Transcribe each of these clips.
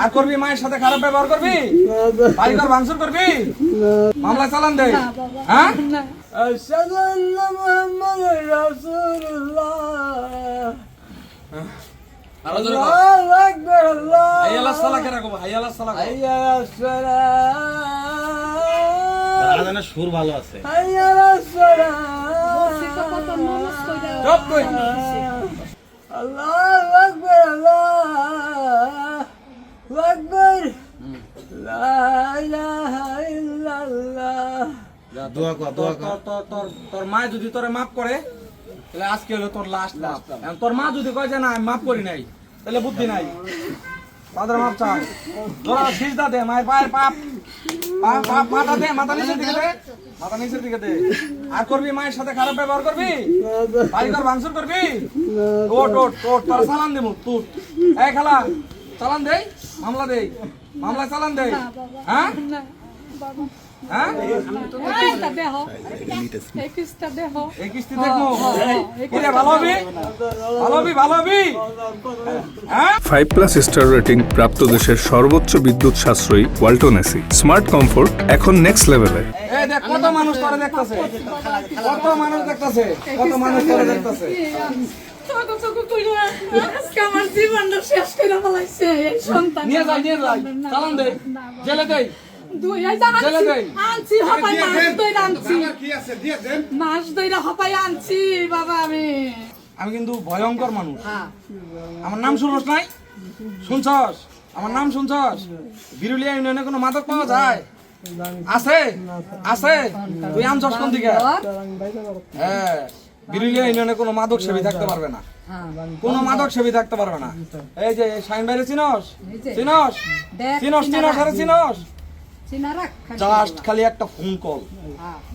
আর করবি মায়ের সাথে খারাপ ব্যবহার করবি, বাড়িঘর ভাঙচুর করবি, মামলা চালান দে। হ্যাঁ, আশহাদু আন্না মুহাম্মাদুর রাসূলুল্লাহ। আরো জোরে বল। আল্লাহু আকবার, আল্লাহু হাইয়া আলাস সালাহ কে রাখো, হাইয়া আলাস সালাহ। হাইয়া আলাস সালাহ, আজানের সুর ভালো আছে। হাইয়া আলাস সালাহ। চুপ কই। আল্লাহু আকবার, আল্লাহু আকবার, লা ইলাহা ইল্লাল্লাহ। দোয়া কর, দোয়া কর। তোর মা যদি তোরে মাফ করে তাহলে আজকে হলো তোর লাস্ট। তোর মা যদি কয় যে না আমি মাফ করি নাই তাহলে বুদ্ধি নাই, তাদের মাপ চাই। তোরা সিজদা দে, মায়ের পায়ের পাপ পাটা দে, মাথা নিচের দিকে দে, মাথা নিচের দিকে দে। আর করবি মায়ের সাথে খারাপ ব্যবহার করবি, বাড়িঘর ভাঙচুর করবি, ওট ওট ওট, তোর চালান দেবো তুই। এই খালা চালান দেই, মামলা দেই, মামলা চালান দেই। হ্যাঁ হ্যাঁ, এই কিস্তি দেখবো। কিরে ভালো হবি, ভালো হবি, ভালো হবি। হ্যাঁ, 5+ স্টার রেটিং প্রাপ্ত দেশের সর্বোচ্চ বিদ্যুৎ সাশ্রয়ী ওয়ালটন এসি। স্মার্ট কমফোর্ট এখন নেক্সট লেভেলে। এই দেখ কত মানুষ তোরে দেখতাছে, কত মানুষ দেখতাছে, কত মানুষ তোরে দেখতাছে। আমার জীবনটা শেষ করে ফেলাইছে এই সন্তান। নিয়ে যাই, নিয়ে যাই, চালান দেই, জেলে দেই। আনছি হপাই মাস দইরা আনছি, মাস দইরা হপাই আনছি বাবা। আমি কিন্তু ভয়ঙ্কর মানুষ। আমার নাম শুনছস নাই? শুনছস আমার নাম শুনছস? বিরুলিয়া ইউনিয়নে কোনো মাদক পাওয়া যায়? আছে, আছে। তুই আনছস কোন দিকে? হ্যাঁ, বিরুলিয়া ইউনিয়নে কোনো মাদক সেবী থাকতে পারবে না, কোনো মাদক সেবী থাকতে পারবে না। এই যে শাইন ভাইরে চিনস, চিনস, চিনস, চিনস, আরে চিনস। জাস্ট খালি একটা ফোন কল,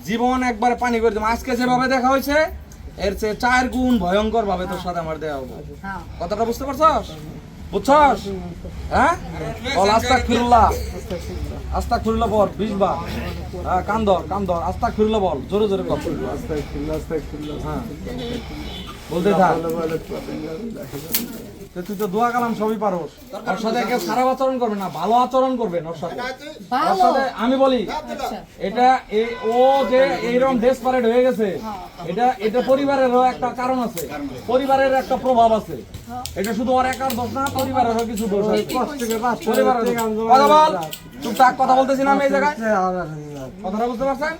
জীবন একবারে পানি করে দেবো। আজকে যেভাবে দেখা হয়েছে এর চেয়ে 4 গুণ ভয়ঙ্কর ভাবে তোর সাথে আমার দেয়া হবে। কথাটা বুঝতে পারছস? বুঝছস? হ্যাঁ, বল আস্তাগফিরুল্লাহ, আস্তাগফিরুল্লাহ বল 20 বার। হ্যাঁ, কান ধর, কান ধর, আস্তাগফিরুল্লাহ বল, জোরে জোরে বল। হ্যাঁ, বলতে থাক। তুই তো দোয়া কালাম সবই পারোস। ওর সাথে কেউ খারাপ আচরণ করবে না, ভালো আচরণ করবেন ওর সাথে। ওর সাথে আমি বলি এটা ও যে এইরকম ডেসপারেট হয়ে গেছে, এটা পরিবারেরও একটা কারণ আছে, পরিবারের একটা প্রভাব আছে। এটা শুধু ওর একার দোষ না, পরিবারেরও কিছু দোষ আছে। পরিবারের কথা বল, টুকটাক কথা বলতেছি না আমি এই জায়গায়। কথাটা বুঝতে পারছেন?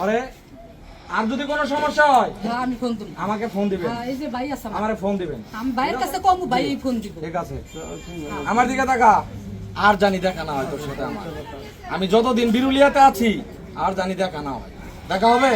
আরে আর যদি কোনো সমস্যা হয় আমি ফোন দেব, আমাকে ফোন দিবেন। এই যে ভাই আছে আমারে ফোন দিবেন। আমি ভাইয়ের কাছে কম, ভাই ফোন দিব। ঠিক আছে, আমার দিকে তাকা। আর জানি দেখা না হয় তোর সাথে আমার। আমি যতদিন বিরুলিয়াতে আছি আর জানি দেখা না হয়। দেখা হবে?